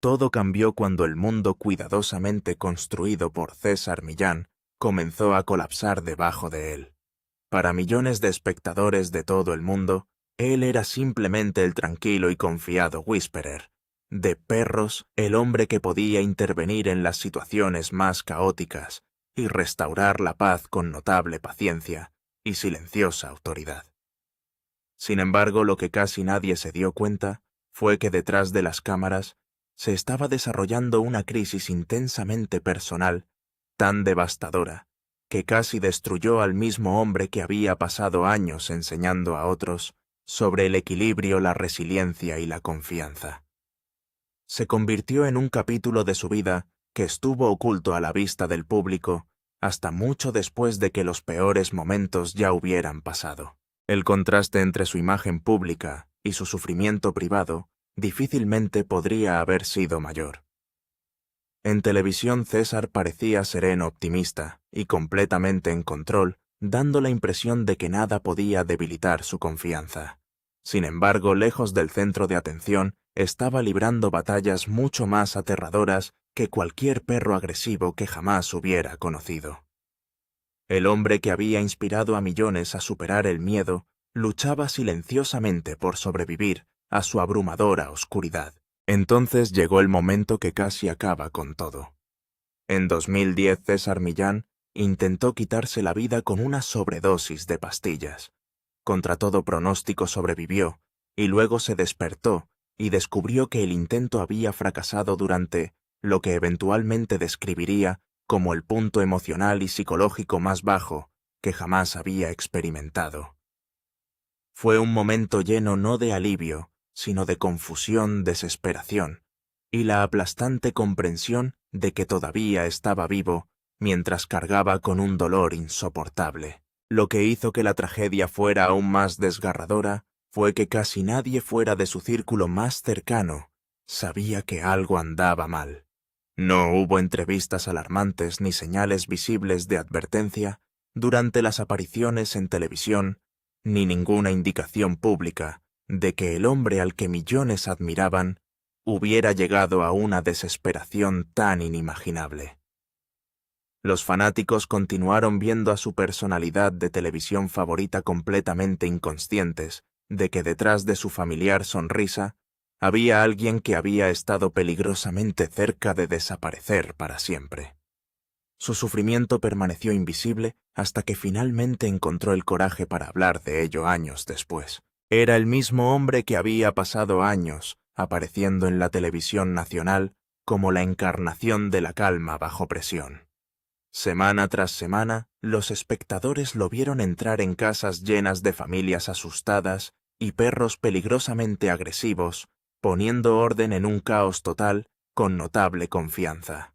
Todo cambió cuando el mundo cuidadosamente construido por César Millán comenzó a colapsar debajo de él. Para millones de espectadores de todo el mundo, él era simplemente el tranquilo y confiado Whisperer. De Perros, el hombre que podía intervenir en las situaciones más caóticas y restaurar la paz con notable paciencia y silenciosa autoridad. Sin embargo, lo que casi nadie se dio cuenta fue que detrás de las cámaras se estaba desarrollando una crisis intensamente personal, tan devastadora, que casi destruyó al mismo hombre que había pasado años enseñando a otros sobre el equilibrio, la resiliencia y la confianza. Se convirtió en un capítulo de su vida que estuvo oculto a la vista del público hasta mucho después de que los peores momentos ya hubieran pasado. El contraste entre su imagen pública y su sufrimiento privado difícilmente podría haber sido mayor. En televisión César parecía sereno, optimista y completamente en control, dando la impresión de que nada podía debilitar su confianza. Sin embargo, lejos del centro de atención, estaba librando batallas mucho más aterradoras que cualquier perro agresivo que jamás hubiera conocido. El hombre que había inspirado a millones a superar el miedo luchaba silenciosamente por sobrevivir a su abrumadora oscuridad. Entonces llegó el momento que casi acaba con todo. En 2010 César Millán intentó quitarse la vida con una sobredosis de pastillas. Contra todo pronóstico sobrevivió, y luego se despertó y descubrió que el intento había fracasado durante lo que eventualmente describiría como el punto emocional y psicológico más bajo que jamás había experimentado. Fue un momento lleno no de alivio, sino de confusión, desesperación, y la aplastante comprensión de que todavía estaba vivo mientras cargaba con un dolor insoportable. Lo que hizo que la tragedia fuera aún más desgarradora fue que casi nadie fuera de su círculo más cercano sabía que algo andaba mal. No hubo entrevistas alarmantes ni señales visibles de advertencia durante las apariciones en televisión, ni ninguna indicación pública de que el hombre al que millones admiraban hubiera llegado a una desesperación tan inimaginable. Los fanáticos continuaron viendo a su personalidad de televisión favorita completamente inconscientes de que detrás de su familiar sonrisa había alguien que había estado peligrosamente cerca de desaparecer para siempre. Su sufrimiento permaneció invisible hasta que finalmente encontró el coraje para hablar de ello años después. Era el mismo hombre que había pasado años apareciendo en la televisión nacional como la encarnación de la calma bajo presión. Semana tras semana, los espectadores lo vieron entrar en casas llenas de familias asustadas y perros peligrosamente agresivos, poniendo orden en un caos total con notable confianza.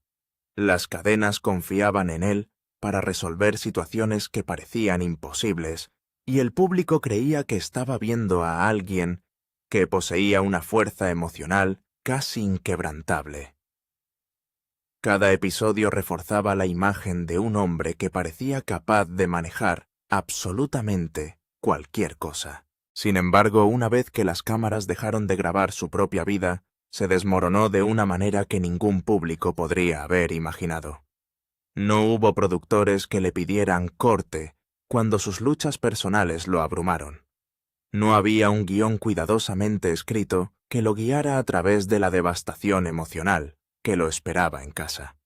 Las cadenas confiaban en él para resolver situaciones que parecían imposibles, y el público creía que estaba viendo a alguien que poseía una fuerza emocional casi inquebrantable. Cada episodio reforzaba la imagen de un hombre que parecía capaz de manejar absolutamente cualquier cosa. Sin embargo, una vez que las cámaras dejaron de grabar su propia vida, se desmoronó de una manera que ningún público podría haber imaginado. No hubo productores que le pidieran corte cuando sus luchas personales lo abrumaron. No había un guión cuidadosamente escrito que lo guiara a través de la devastación emocional que lo esperaba en casa.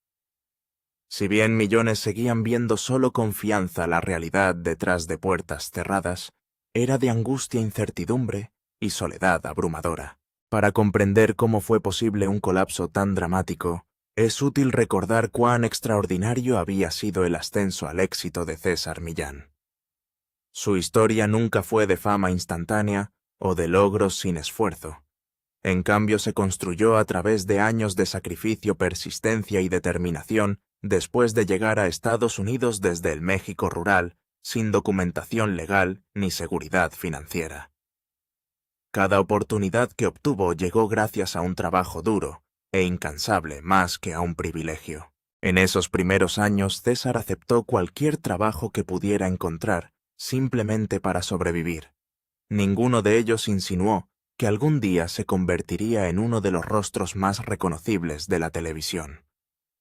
Si bien millones seguían viendo solo confianza la realidad detrás de puertas cerradas, era de angustia, incertidumbre y soledad abrumadora. Para comprender cómo fue posible un colapso tan dramático, es útil recordar cuán extraordinario había sido el ascenso al éxito de César Millán. Su historia nunca fue de fama instantánea o de logros sin esfuerzo. En cambio, se construyó a través de años de sacrificio, persistencia y determinación después de llegar a Estados Unidos desde el México rural, sin documentación legal ni seguridad financiera. Cada oportunidad que obtuvo llegó gracias a un trabajo duro e incansable más que a un privilegio. En esos primeros años, César aceptó cualquier trabajo que pudiera encontrar simplemente para sobrevivir. Ninguno de ellos insinuó que algún día se convertiría en uno de los rostros más reconocibles de la televisión.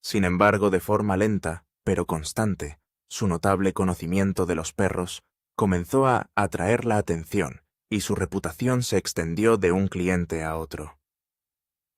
Sin embargo, de forma lenta, pero constante, su notable conocimiento de los perros comenzó a atraer la atención y su reputación se extendió de un cliente a otro.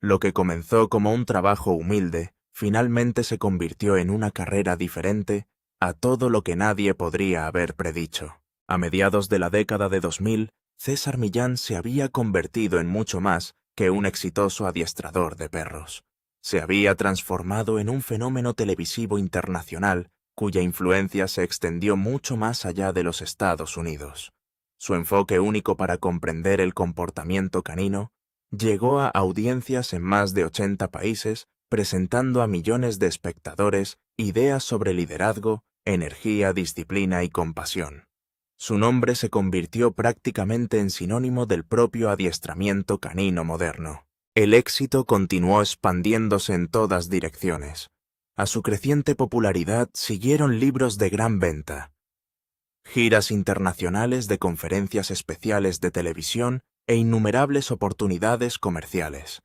Lo que comenzó como un trabajo humilde, finalmente se convirtió en una carrera diferente a todo lo que nadie podría haber predicho. A mediados de la década de 2000, César Millán se había convertido en mucho más que un exitoso adiestrador de perros. Se había transformado en un fenómeno televisivo internacional cuya influencia se extendió mucho más allá de los Estados Unidos. Su enfoque único para comprender el comportamiento canino llegó a audiencias en más de 80 países, presentando a millones de espectadores ideas sobre liderazgo, energía, disciplina y compasión. Su nombre se convirtió prácticamente en sinónimo del propio adiestramiento canino moderno. El éxito continuó expandiéndose en todas direcciones. A su creciente popularidad siguieron libros de gran venta, giras internacionales de conferencias especiales de televisión e innumerables oportunidades comerciales.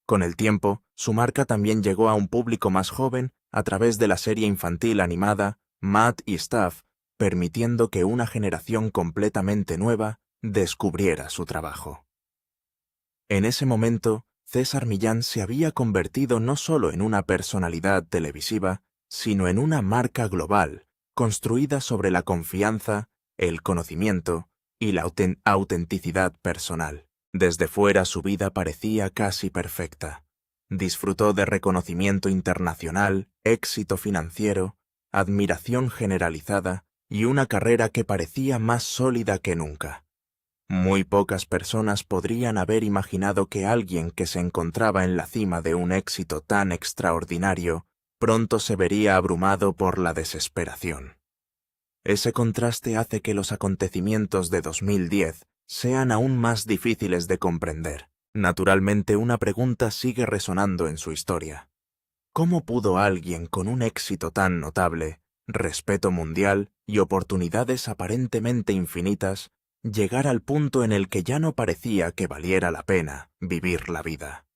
Con el tiempo, su marca también llegó a un público más joven a través de la serie infantil animada Matt y Staff, permitiendo que una generación completamente nueva descubriera su trabajo. En ese momento, César Millán se había convertido no solo en una personalidad televisiva, sino en una marca global, construida sobre la confianza, el conocimiento y la autenticidad personal. Desde fuera su vida parecía casi perfecta. Disfrutó de reconocimiento internacional, éxito financiero, admiración generalizada y una carrera que parecía más sólida que nunca. Muy pocas personas podrían haber imaginado que alguien que se encontraba en la cima de un éxito tan extraordinario pronto se vería abrumado por la desesperación. Ese contraste hace que los acontecimientos de 2010 sean aún más difíciles de comprender. Naturalmente, una pregunta sigue resonando en su historia. ¿Cómo pudo alguien con un éxito tan notable, respeto mundial y oportunidades aparentemente infinitas llegar al punto en el que ya no parecía que valiera la pena vivir la vida?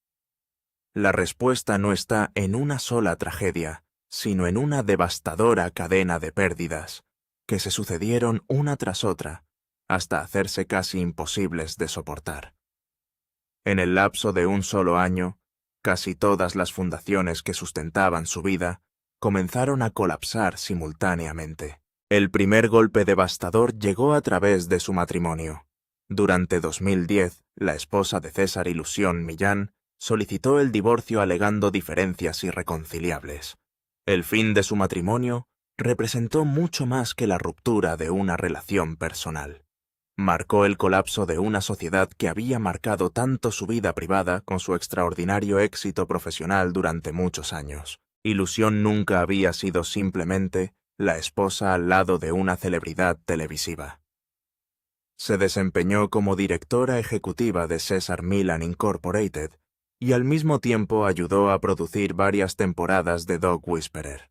La respuesta no está en una sola tragedia, sino en una devastadora cadena de pérdidas, que se sucedieron una tras otra, hasta hacerse casi imposibles de soportar. En el lapso de un solo año, casi todas las fundaciones que sustentaban su vida comenzaron a colapsar simultáneamente. El primer golpe devastador llegó a través de su matrimonio. Durante 2010, la esposa de César Ilusión Millán solicitó el divorcio alegando diferencias irreconciliables. El fin de su matrimonio representó mucho más que la ruptura de una relación personal. Marcó el colapso de una sociedad que había marcado tanto su vida privada con su extraordinario éxito profesional durante muchos años. Ilusión nunca había sido simplemente la esposa al lado de una celebridad televisiva. Se desempeñó como directora ejecutiva de César Millan Incorporated y al mismo tiempo ayudó a producir varias temporadas de Dog Whisperer.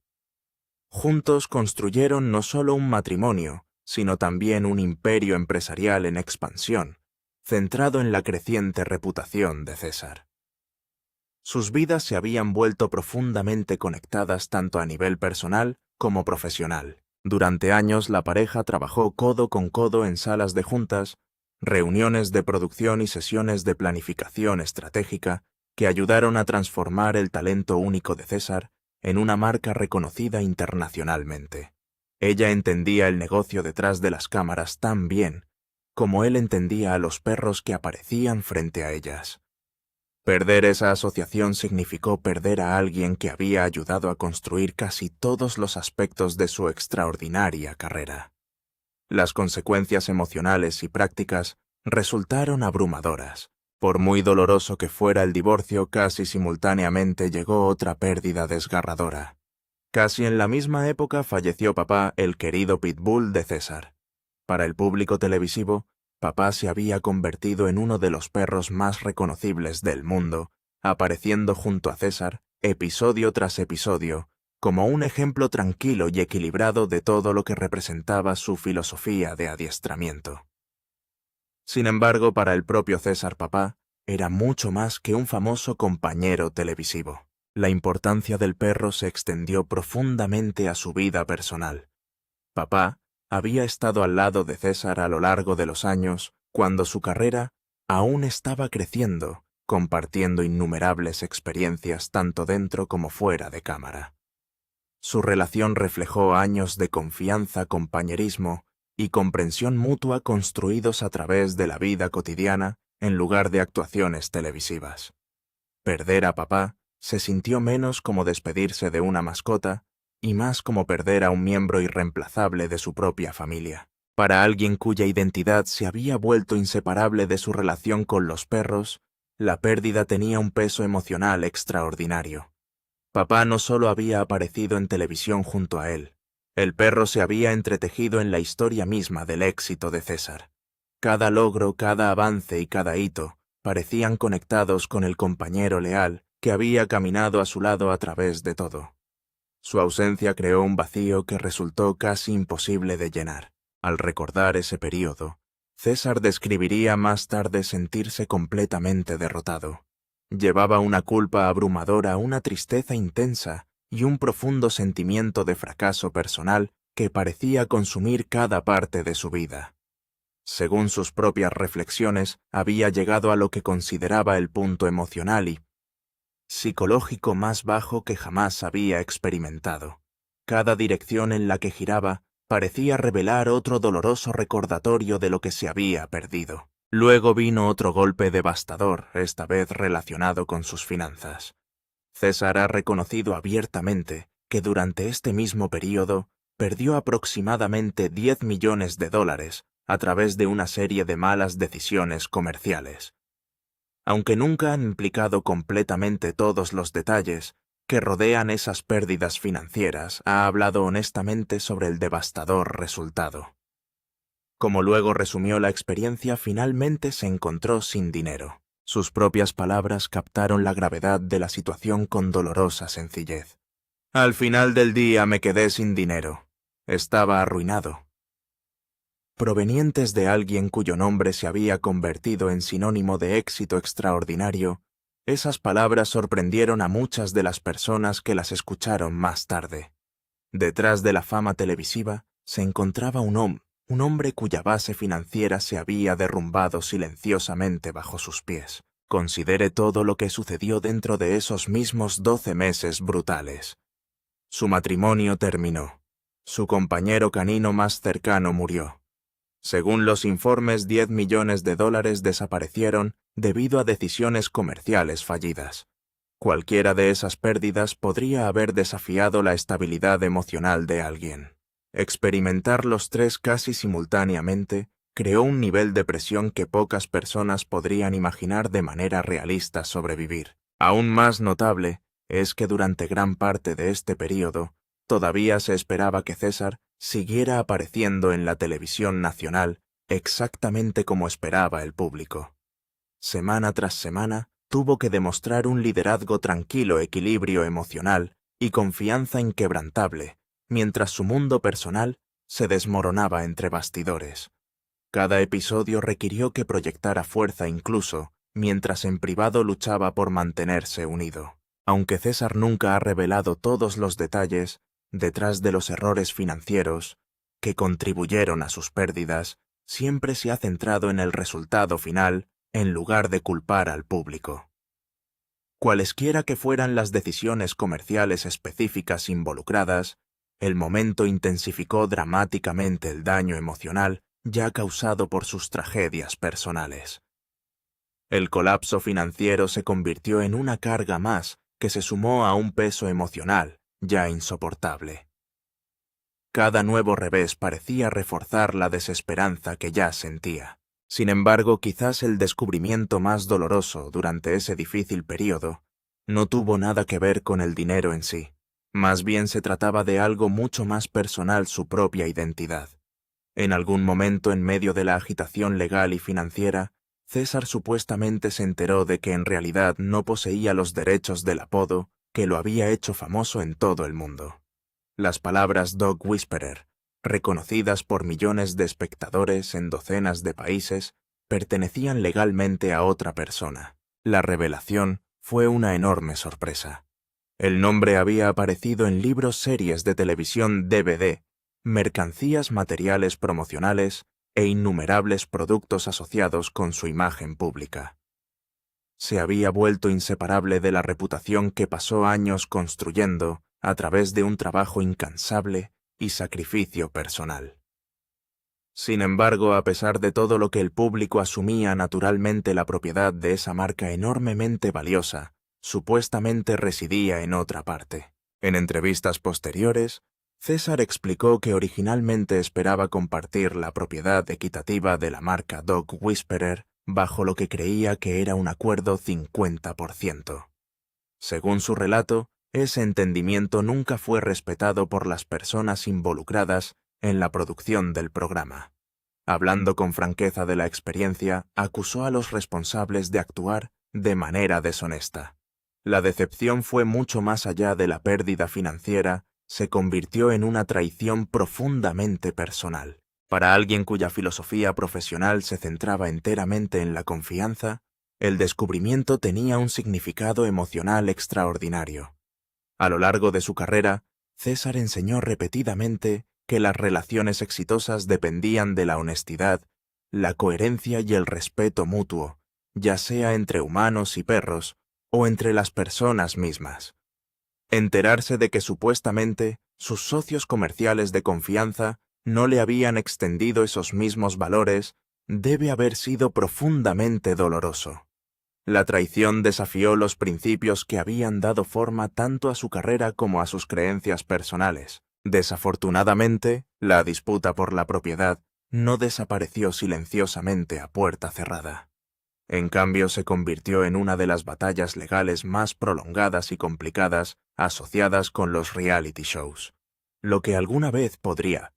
Juntos construyeron no solo un matrimonio, sino también un imperio empresarial en expansión, centrado en la creciente reputación de César. Sus vidas se habían vuelto profundamente conectadas tanto a nivel personal como profesional. Durante años la pareja trabajó codo con codo en salas de juntas, reuniones de producción y sesiones de planificación estratégica que ayudaron a transformar el talento único de César en una marca reconocida internacionalmente. Ella entendía el negocio detrás de las cámaras tan bien como él entendía a los perros que aparecían frente a ellas. Perder esa asociación significó perder a alguien que había ayudado a construir casi todos los aspectos de su extraordinaria carrera. Las consecuencias emocionales y prácticas resultaron abrumadoras. Por muy doloroso que fuera el divorcio, casi simultáneamente llegó otra pérdida desgarradora. Casi en la misma época falleció Papá, el querido pitbull de César. Para el público televisivo, Papá se había convertido en uno de los perros más reconocibles del mundo, apareciendo junto a César, episodio tras episodio, como un ejemplo tranquilo y equilibrado de todo lo que representaba su filosofía de adiestramiento. Sin embargo, para el propio César Papá, era mucho más que un famoso compañero televisivo. La importancia del perro se extendió profundamente a su vida personal. Papá había estado al lado de César a lo largo de los años, cuando su carrera aún estaba creciendo, compartiendo innumerables experiencias tanto dentro como fuera de cámara. Su relación reflejó años de confianza, compañerismo y comprensión mutua construidos a través de la vida cotidiana en lugar de actuaciones televisivas. Perder a papá se sintió menos como despedirse de una mascota y más como perder a un miembro irreemplazable de su propia familia. Para alguien cuya identidad se había vuelto inseparable de su relación con los perros, la pérdida tenía un peso emocional extraordinario. Papá no solo había aparecido en televisión junto a él, el perro se había entretejido en la historia misma del éxito de César. Cada logro, cada avance y cada hito parecían conectados con el compañero leal que había caminado a su lado a través de todo. Su ausencia creó un vacío que resultó casi imposible de llenar. Al recordar ese período, César describiría más tarde sentirse completamente derrotado. Llevaba una culpa abrumadora, una tristeza intensa y un profundo sentimiento de fracaso personal que parecía consumir cada parte de su vida. Según sus propias reflexiones, había llegado a lo que consideraba el punto emocional y psicológico más bajo que jamás había experimentado. Cada dirección en la que giraba parecía revelar otro doloroso recordatorio de lo que se había perdido. Luego vino otro golpe devastador, esta vez relacionado con sus finanzas. César ha reconocido abiertamente que durante este mismo período perdió aproximadamente $10 millones a través de una serie de malas decisiones comerciales. Aunque nunca han implicado completamente todos los detalles que rodean esas pérdidas financieras, ha hablado honestamente sobre el devastador resultado. Como luego resumió la experiencia, finalmente se encontró sin dinero. Sus propias palabras captaron la gravedad de la situación con dolorosa sencillez. Al final del día me quedé sin dinero. Estaba arruinado. Provenientes de alguien cuyo nombre se había convertido en sinónimo de éxito extraordinario, esas palabras sorprendieron a muchas de las personas que las escucharon más tarde. Detrás de la fama televisiva se encontraba un hombre cuya base financiera se había derrumbado silenciosamente bajo sus pies. Considere todo lo que sucedió dentro de esos mismos 12 meses brutales. Su matrimonio terminó. Su compañero canino más cercano murió. Según los informes, $10 millones desaparecieron debido a decisiones comerciales fallidas. Cualquiera de esas pérdidas podría haber desafiado la estabilidad emocional de alguien. Experimentar los tres casi simultáneamente creó un nivel de presión que pocas personas podrían imaginar de manera realista sobrevivir. Aún más notable es que durante gran parte de este período, todavía se esperaba que César siguiera apareciendo en la televisión nacional exactamente como esperaba el público. Semana tras semana, tuvo que demostrar un liderazgo tranquilo, equilibrio emocional y confianza inquebrantable, mientras su mundo personal se desmoronaba entre bastidores. Cada episodio requirió que proyectara fuerza incluso, mientras en privado luchaba por mantenerse unido. Aunque César nunca ha revelado todos los detalles, detrás de los errores financieros que contribuyeron a sus pérdidas, siempre se ha centrado en el resultado final en lugar de culpar al público. Cualesquiera que fueran las decisiones comerciales específicas involucradas, el momento intensificó dramáticamente el daño emocional ya causado por sus tragedias personales. El colapso financiero se convirtió en una carga más que se sumó a un peso emocional ya insoportable. Cada nuevo revés parecía reforzar la desesperanza que ya sentía. Sin embargo, quizás el descubrimiento más doloroso durante ese difícil período no tuvo nada que ver con el dinero en sí. Más bien se trataba de algo mucho más personal, su propia identidad. En algún momento, en medio de la agitación legal y financiera, César supuestamente se enteró de que en realidad no poseía los derechos del apodo que lo había hecho famoso en todo el mundo. Las palabras Dog Whisperer, reconocidas por millones de espectadores en docenas de países, pertenecían legalmente a otra persona. La revelación fue una enorme sorpresa. El nombre había aparecido en libros, series de televisión, DVD, mercancías, materiales promocionales e innumerables productos asociados con su imagen pública. Se había vuelto inseparable de la reputación que pasó años construyendo a través de un trabajo incansable y sacrificio personal. Sin embargo, a pesar de todo lo que el público asumía naturalmente la propiedad de esa marca enormemente valiosa, supuestamente residía en otra parte. En entrevistas posteriores, César explicó que originalmente esperaba compartir la propiedad equitativa de la marca Dog Whisperer bajo lo que creía que era un acuerdo 50%. Según su relato, ese entendimiento nunca fue respetado por las personas involucradas en la producción del programa. Hablando con franqueza de la experiencia, acusó a los responsables de actuar de manera deshonesta. La decepción fue mucho más allá de la pérdida financiera, se convirtió en una traición profundamente personal. Para alguien cuya filosofía profesional se centraba enteramente en la confianza, el descubrimiento tenía un significado emocional extraordinario. A lo largo de su carrera, César enseñó repetidamente que las relaciones exitosas dependían de la honestidad, la coherencia y el respeto mutuo, ya sea entre humanos y perros o entre las personas mismas. Enterarse de que supuestamente sus socios comerciales de confianza no le habían extendido esos mismos valores debe haber sido profundamente doloroso. La traición desafió los principios que habían dado forma tanto a su carrera como a sus creencias personales. Desafortunadamente, la disputa por la propiedad no desapareció silenciosamente a puerta cerrada. En cambio, se convirtió en una de las batallas legales más prolongadas y complicadas asociadas con los reality shows. Lo que alguna vez podría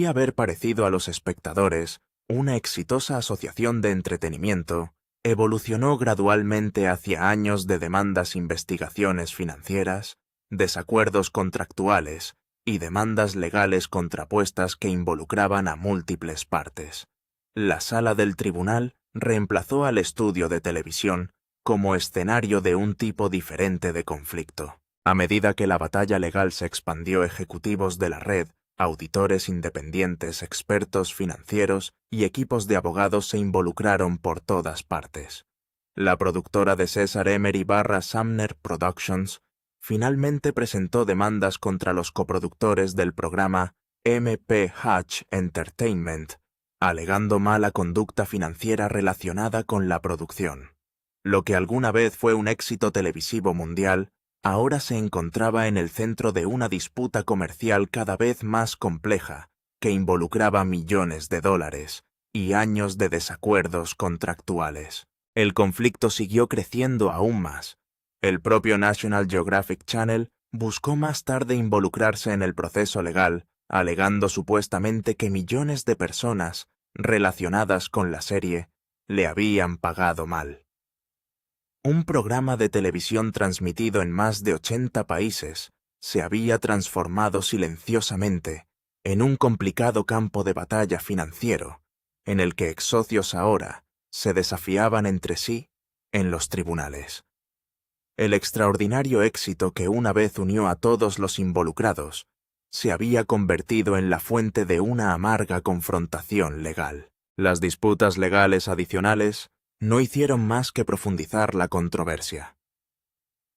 haber parecido a los espectadores una exitosa asociación de entretenimiento, evolucionó gradualmente hacia años de demandas, investigaciones financieras, desacuerdos contractuales y demandas legales contrapuestas que involucraban a múltiples partes. La sala del tribunal reemplazó al estudio de televisión como escenario de un tipo diferente de conflicto. A medida que la batalla legal se expandió, ejecutivos de la red, auditores independientes, expertos financieros y equipos de abogados se involucraron por todas partes. La productora de César Emery / Sumner Productions finalmente presentó demandas contra los coproductores del programa MP Hatch Entertainment, alegando mala conducta financiera relacionada con la producción. Lo que alguna vez fue un éxito televisivo mundial, ahora se encontraba en el centro de una disputa comercial cada vez más compleja, que involucraba millones de dólares y años de desacuerdos contractuales. El conflicto siguió creciendo aún más. El propio National Geographic Channel buscó más tarde involucrarse en el proceso legal, alegando supuestamente que millones de personas relacionadas con la serie le habían pagado mal. Un programa de televisión transmitido en más de 80 países se había transformado silenciosamente en un complicado campo de batalla financiero, en el que ex-socios ahora se desafiaban entre sí en los tribunales. El extraordinario éxito que una vez unió a todos los involucrados se había convertido en la fuente de una amarga confrontación legal. Las disputas legales adicionales no hicieron más que profundizar la controversia.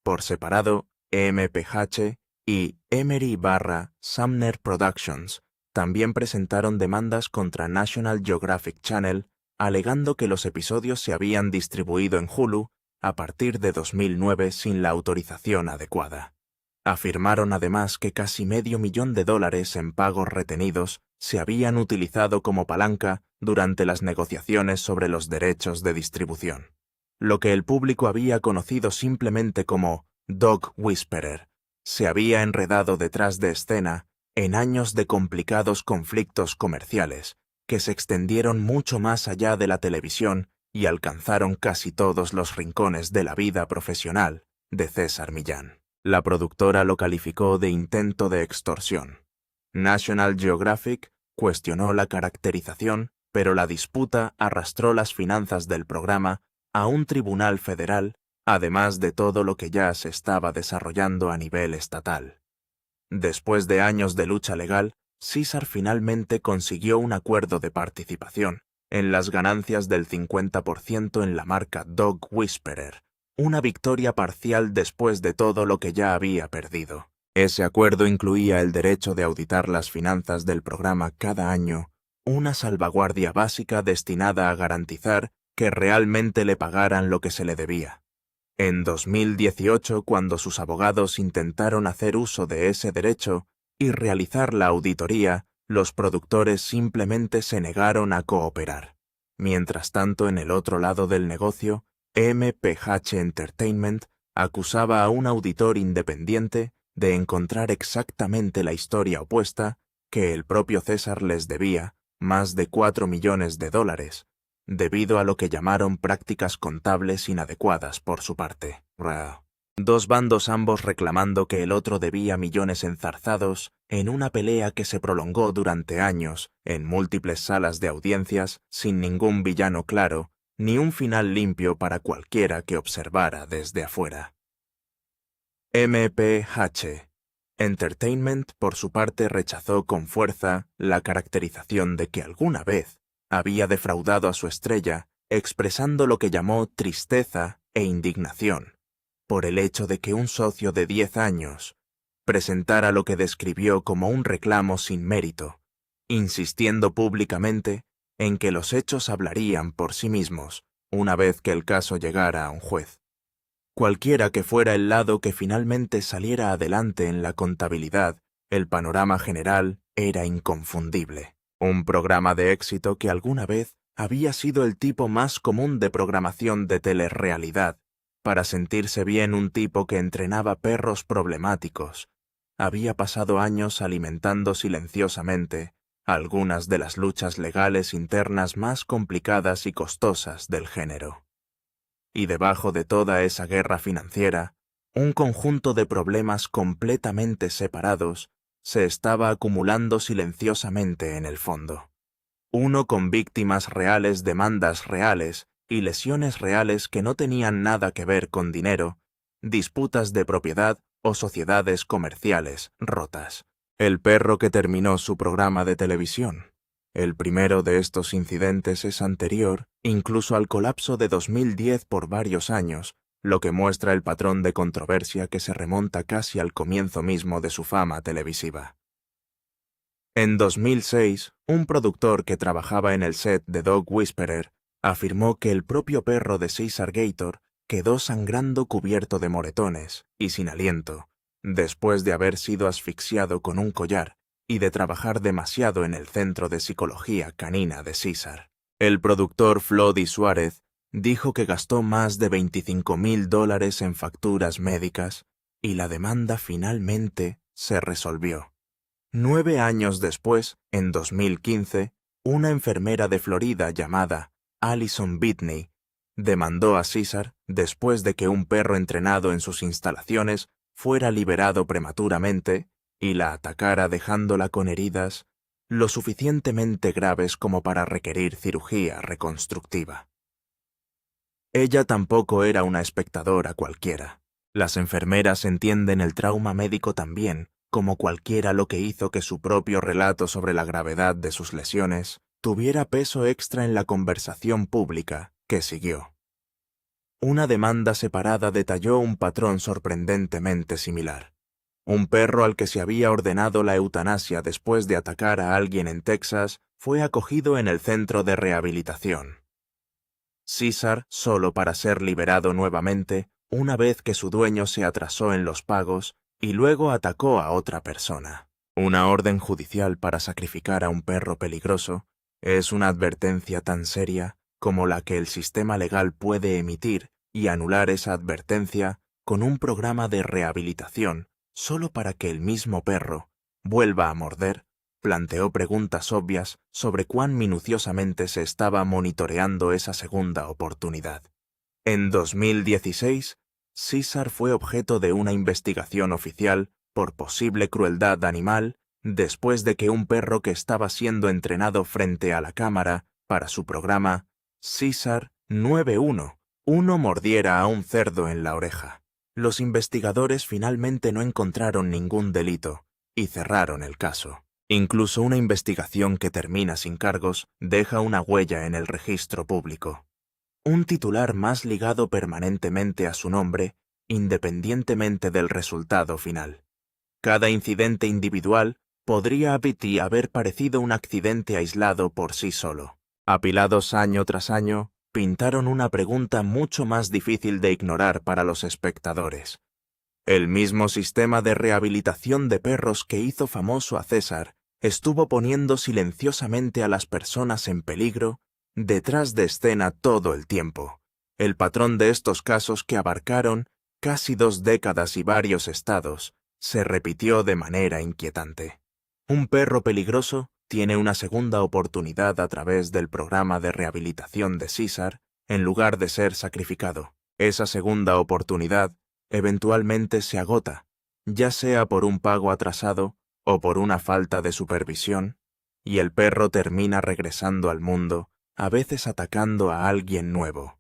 Por separado, MPH y Emery / Sumner Productions también presentaron demandas contra National Geographic Channel, alegando que los episodios se habían distribuido en Hulu a partir de 2009 sin la autorización adecuada. Afirmaron además que casi $500,000 en pagos retenidos se habían utilizado como palanca durante las negociaciones sobre los derechos de distribución. Lo que el público había conocido simplemente como Dog Whisperer se había enredado detrás de escena en años de complicados conflictos comerciales que se extendieron mucho más allá de la televisión y alcanzaron casi todos los rincones de la vida profesional de César Millán. La productora lo calificó de intento de extorsión. National Geographic cuestionó la caracterización pero la disputa arrastró las finanzas del programa a un tribunal federal, además de todo lo que ya se estaba desarrollando a nivel estatal. Después de años de lucha legal, Caesar finalmente consiguió un acuerdo de participación en las ganancias del 50% en la marca Dog Whisperer, una victoria parcial después de todo lo que ya había perdido. Ese acuerdo incluía el derecho de auditar las finanzas del programa cada año, una salvaguardia básica destinada a garantizar que realmente le pagaran lo que se le debía. En 2018, cuando sus abogados intentaron hacer uso de ese derecho y realizar la auditoría, los productores simplemente se negaron a cooperar. Mientras tanto, en el otro lado del negocio, MPH Entertainment acusaba a un auditor independiente de encontrar exactamente la historia opuesta, que el propio César les debía más de $4 millones, debido a lo que llamaron prácticas contables inadecuadas por su parte. Dos bandos, ambos reclamando que el otro debía millones, enzarzados en una pelea que se prolongó durante años en múltiples salas de audiencias sin ningún villano claro ni un final limpio para cualquiera que observara desde afuera. MPH Entertainment, por su parte, rechazó con fuerza la caracterización de que alguna vez había defraudado a su estrella, expresando lo que llamó tristeza e indignación por el hecho de que un socio de 10 años presentara lo que describió como un reclamo sin mérito, insistiendo públicamente en que los hechos hablarían por sí mismos una vez que el caso llegara a un juez. Cualquiera que fuera el lado que finalmente saliera adelante en la contabilidad, el panorama general era inconfundible. Un programa de éxito que alguna vez había sido el tipo más común de programación de telerrealidad, para sentirse bien un tipo que entrenaba perros problemáticos. Había pasado años alimentando silenciosamente algunas de las luchas legales internas más complicadas y costosas del género. Y debajo de toda esa guerra financiera, un conjunto de problemas completamente separados se estaba acumulando silenciosamente en el fondo. Uno con víctimas reales, demandas reales y lesiones reales que no tenían nada que ver con dinero, disputas de propiedad o sociedades comerciales rotas. El perro que terminó su programa de televisión. El primero de estos incidentes es anterior incluso al colapso de 2010 por varios años, lo que muestra el patrón de controversia que se remonta casi al comienzo mismo de su fama televisiva. En 2006, un productor que trabajaba en el set de Dog Whisperer afirmó que el propio perro de Caesar Gator quedó sangrando, cubierto de moretones y sin aliento, después de haber sido asfixiado con un collar y de trabajar demasiado en el Centro de Psicología Canina de Caesar. El productor Flody Suárez dijo que gastó más de $25,000 en facturas médicas y la demanda finalmente se resolvió. 9 años después, en 2015, una enfermera de Florida llamada Allison Bitney demandó a Caesar después de que un perro entrenado en sus instalaciones fuera liberado prematuramente y la atacara dejándola con heridas lo suficientemente graves como para requerir cirugía reconstructiva. Ella tampoco era una espectadora cualquiera. Las enfermeras entienden el trauma médico también, como cualquiera, lo que hizo que su propio relato sobre la gravedad de sus lesiones tuviera peso extra en la conversación pública que siguió. Una demanda separada detalló un patrón sorprendentemente similar. Un perro al que se había ordenado la eutanasia después de atacar a alguien en Texas fue acogido en el centro de rehabilitación. Caesar, solo para ser liberado nuevamente, una vez que su dueño se atrasó en los pagos y luego atacó a otra persona. Una orden judicial para sacrificar a un perro peligroso es una advertencia tan seria como la que el sistema legal puede emitir y anular esa advertencia con un programa de rehabilitación solo para que el mismo perro vuelva a morder. Planteó preguntas obvias sobre cuán minuciosamente se estaba monitoreando esa segunda oportunidad. En 2016, Caesar fue objeto de una investigación oficial por posible crueldad animal después de que un perro que estaba siendo entrenado frente a la cámara para su programa César 911 mordiera a un cerdo en la oreja. Los investigadores finalmente no encontraron ningún delito y cerraron el caso. Incluso una investigación que termina sin cargos deja una huella en el registro público. Un titular más ligado permanentemente a su nombre, independientemente del resultado final. Cada incidente individual podría haber parecido un accidente aislado por sí solo. Apilados año tras año, pintaron una pregunta mucho más difícil de ignorar para los espectadores. El mismo sistema de rehabilitación de perros que hizo famoso a César estuvo poniendo silenciosamente a las personas en peligro detrás de escena todo el tiempo. El patrón de estos casos, que abarcaron casi 2 décadas y varios estados, se repitió de manera inquietante. Un perro peligroso tiene una segunda oportunidad a través del programa de rehabilitación de César en lugar de ser sacrificado. Esa segunda oportunidad eventualmente se agota, ya sea por un pago atrasado o por una falta de supervisión, y el perro termina regresando al mundo, a veces atacando a alguien nuevo.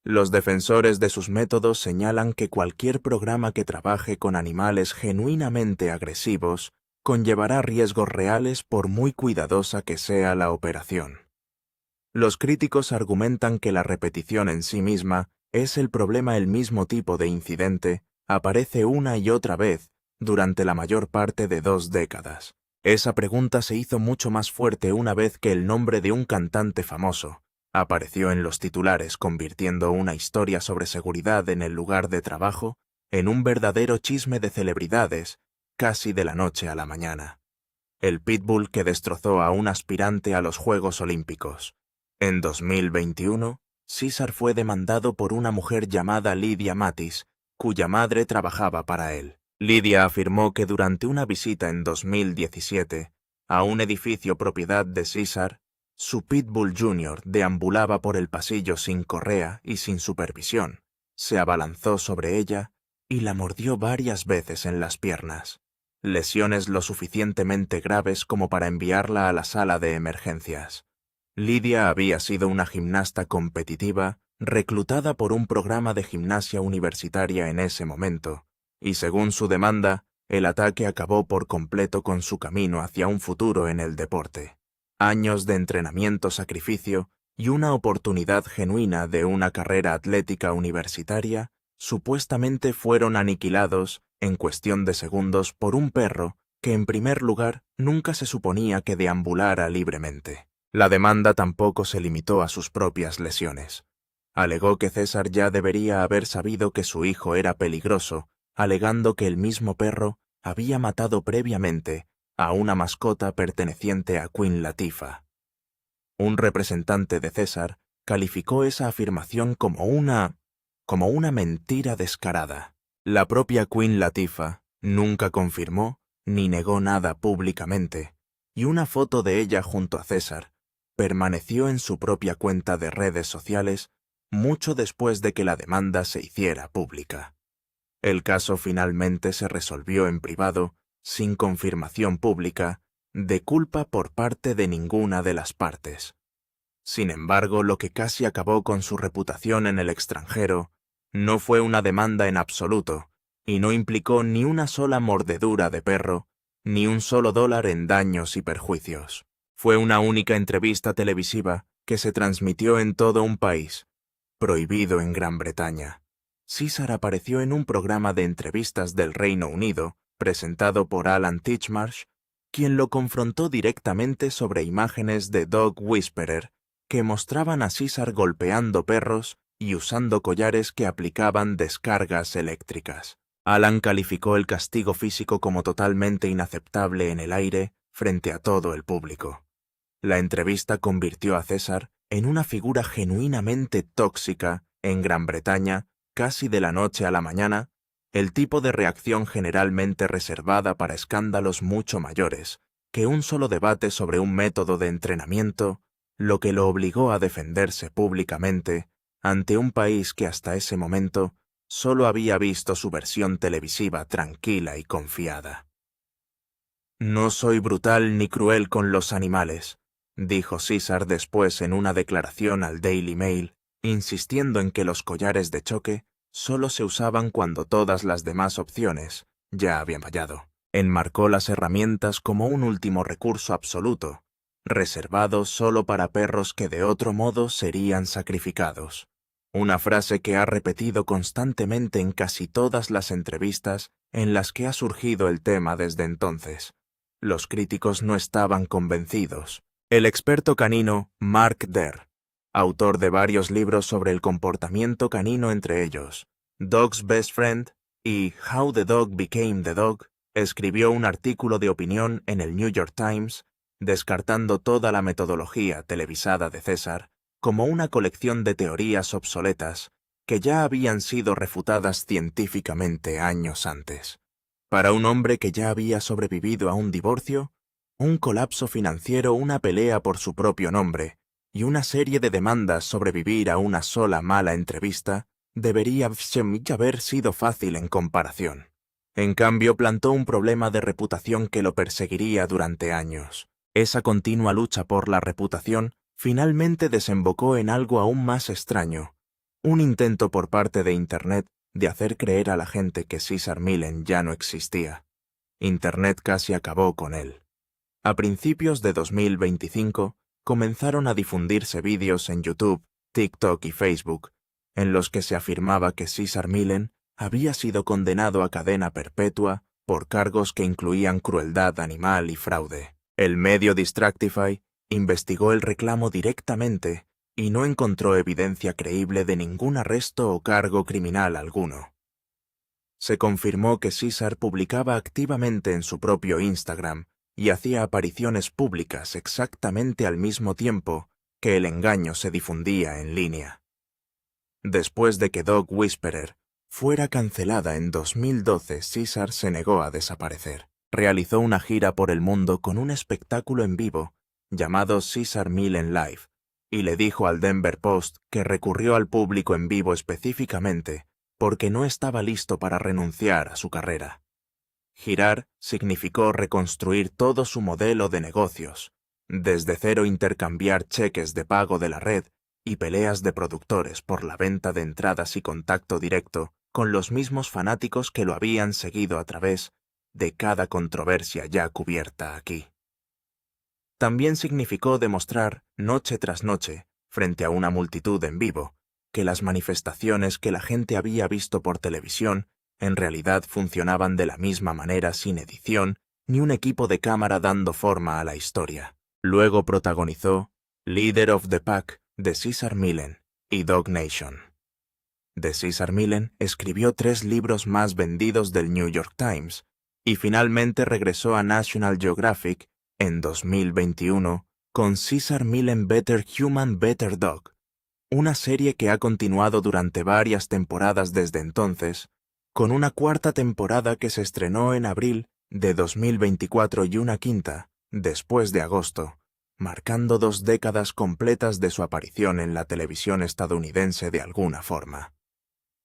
Los defensores de sus métodos señalan que cualquier programa que trabaje con animales genuinamente agresivos conllevará riesgos reales por muy cuidadosa que sea la operación. Los críticos argumentan que la repetición en sí misma es el problema. El mismo tipo de incidente aparece una y otra vez durante la mayor parte de 2 décadas. Esa pregunta se hizo mucho más fuerte una vez que el nombre de un cantante famoso apareció en los titulares, convirtiendo una historia sobre seguridad en el lugar de trabajo en un verdadero chisme de celebridades, casi de la noche a la mañana. El pitbull que destrozó a un aspirante a los Juegos Olímpicos. En 2021, César fue demandado por una mujer llamada Lydia Matis, cuya madre trabajaba para él. Lydia afirmó que durante una visita en 2017 a un edificio propiedad de César, su pitbull Jr. deambulaba por el pasillo sin correa y sin supervisión, se abalanzó sobre ella y la mordió varias veces en las piernas. Lesiones lo suficientemente graves como para enviarla a la sala de emergencias. Lydia había sido una gimnasta competitiva reclutada por un programa de gimnasia universitaria en ese momento, y según su demanda, el ataque acabó por completo con su camino hacia un futuro en el deporte. Años de entrenamiento, sacrificio y una oportunidad genuina de una carrera atlética universitaria supuestamente fueron aniquilados en cuestión de segundos por un perro que, en primer lugar, nunca se suponía que deambulara libremente. La demanda tampoco se limitó a sus propias lesiones. Alegó que César ya debería haber sabido que su hijo era peligroso, alegando que el mismo perro había matado previamente a una mascota perteneciente a Queen Latifah. Un representante de César calificó esa afirmación como una mentira descarada. La propia Queen Latifah nunca confirmó ni negó nada públicamente, y una foto de ella junto a César permaneció en su propia cuenta de redes sociales mucho después de que la demanda se hiciera pública. El caso finalmente se resolvió en privado, sin confirmación pública de culpa por parte de ninguna de las partes. Sin embargo, lo que casi acabó con su reputación en el extranjero no fue una demanda en absoluto, y no implicó ni una sola mordedura de perro, ni un solo dólar en daños y perjuicios. Fue una única entrevista televisiva que se transmitió en todo un país, prohibido en Gran Bretaña. César apareció en un programa de entrevistas del Reino Unido, presentado por Alan Titchmarsh, quien lo confrontó directamente sobre imágenes de Dog Whisperer que mostraban a César golpeando perros y usando collares que aplicaban descargas eléctricas. Alan calificó el castigo físico como totalmente inaceptable en el aire frente a todo el público. La entrevista convirtió a César en una figura genuinamente tóxica en Gran Bretaña casi de la noche a la mañana, el tipo de reacción generalmente reservada para escándalos mucho mayores que un solo debate sobre un método de entrenamiento, lo que lo obligó a defenderse públicamente ante un país que hasta ese momento solo había visto su versión televisiva tranquila y confiada. No soy brutal ni cruel con los animales, dijo César después en una declaración al Daily Mail, insistiendo en que los collares de choque solo se usaban cuando todas las demás opciones ya habían fallado. Enmarcó las herramientas como un último recurso absoluto, reservado solo para perros que de otro modo serían sacrificados. Una frase que ha repetido constantemente en casi todas las entrevistas en las que ha surgido el tema desde entonces. Los críticos no estaban convencidos. El experto canino Mark Der, autor de varios libros sobre el comportamiento canino, entre ellos Dog's Best Friend y How the Dog Became the Dog, escribió un artículo de opinión en el New York Times, descartando toda la metodología televisada de César como una colección de teorías obsoletas que ya habían sido refutadas científicamente años antes. Para un hombre que ya había sobrevivido a un divorcio, un colapso financiero, una pelea por su propio nombre y una serie de demandas sobrevivir a una sola mala entrevista, debería haber sido fácil en comparación. En cambio, plantó un problema de reputación que lo perseguiría durante años. Esa continua lucha por la reputación finalmente desembocó en algo aún más extraño, un intento por parte de Internet de hacer creer a la gente que César Millen ya no existía. Internet casi acabó con él. A principios de 2025 comenzaron a difundirse vídeos en YouTube, TikTok y Facebook, en los que se afirmaba que César Millen había sido condenado a cadena perpetua por cargos que incluían crueldad animal y fraude. El medio Distractify investigó el reclamo directamente y no encontró evidencia creíble de ningún arresto o cargo criminal alguno. Se confirmó que César publicaba activamente en su propio Instagram y hacía apariciones públicas exactamente al mismo tiempo que el engaño se difundía en línea. Después de que Dog Whisperer fuera cancelada en 2012, César se negó a desaparecer. Realizó una gira por el mundo con un espectáculo en vivo llamado César Millen Live, y le dijo al Denver Post que recurrió al público en vivo específicamente porque no estaba listo para renunciar a su carrera. Girar significó reconstruir todo su modelo de negocios, desde cero intercambiar cheques de pago de la red y peleas de productores por la venta de entradas y contacto directo con los mismos fanáticos que lo habían seguido a través de cada controversia ya cubierta aquí. También significó demostrar, noche tras noche, frente a una multitud en vivo, que las manifestaciones que la gente había visto por televisión en realidad funcionaban de la misma manera, sin edición ni un equipo de cámara dando forma a la historia. Luego protagonizó Leader of the Pack de César Millen y Dog Nation. De César Millen escribió 3 libros más vendidos del New York Times y finalmente regresó a National Geographic en 2021 con César Millen Better Human, Better Dog, una serie que ha continuado durante varias temporadas desde entonces, con una 4ª temporada que se estrenó en abril de 2024 y una 5ª después de agosto, marcando 2 décadas completas de su aparición en la televisión estadounidense de alguna forma.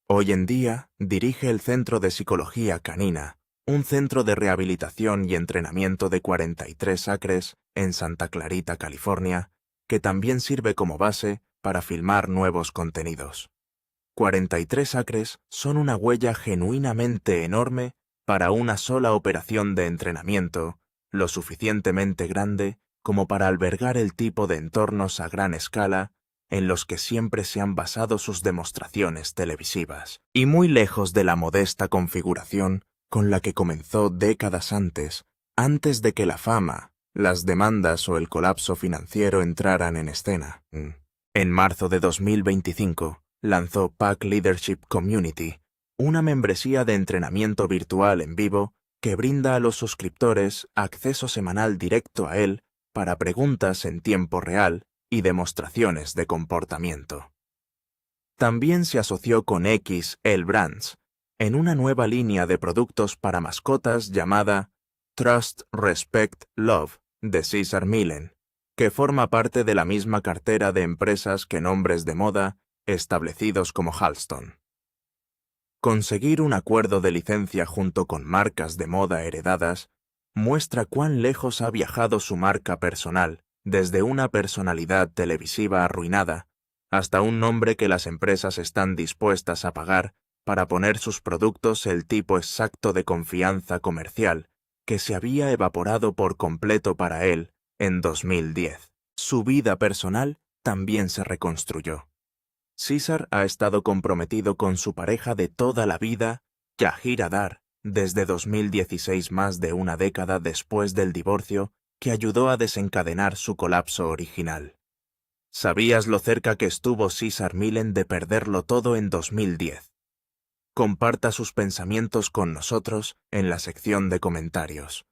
Hoy en día dirige el Centro de Psicología Canina, un centro de rehabilitación y entrenamiento de 43 acres en Santa Clarita, California, que también sirve como base para filmar nuevos contenidos. 43 acres son una huella genuinamente enorme para una sola operación de entrenamiento, lo suficientemente grande como para albergar el tipo de entornos a gran escala en los que siempre se han basado sus demostraciones televisivas, y muy lejos de la modesta configuración con la que comenzó décadas antes de que la fama, las demandas o el colapso financiero entraran en escena. En marzo de 2025, lanzó Pack Leadership Community, una membresía de entrenamiento virtual en vivo que brinda a los suscriptores acceso semanal directo a él para preguntas en tiempo real y demostraciones de comportamiento. También se asoció con XL Brands en una nueva línea de productos para mascotas llamada Trust, Respect, Love de César Millen, que forma parte de la misma cartera de empresas que nombres de moda establecidos como Halston. Conseguir un acuerdo de licencia junto con marcas de moda heredadas muestra cuán lejos ha viajado su marca personal desde una personalidad televisiva arruinada hasta un nombre que las empresas están dispuestas a pagar para poner sus productos el tipo exacto de confianza comercial que se había evaporado por completo para él en 2010. Su vida personal también se reconstruyó. César ha estado comprometido con su pareja de toda la vida, Yahir Adar, desde 2016, más de una década después del divorcio que ayudó a desencadenar su colapso original. ¿Sabías lo cerca que estuvo César Millen de perderlo todo en 2010? Comparta sus pensamientos con nosotros en la sección de comentarios.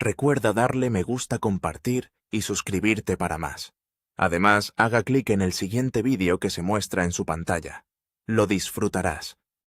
Recuerda darle me gusta, compartir y suscribirte para más. Además, haga clic en el siguiente vídeo que se muestra en su pantalla. Lo disfrutarás.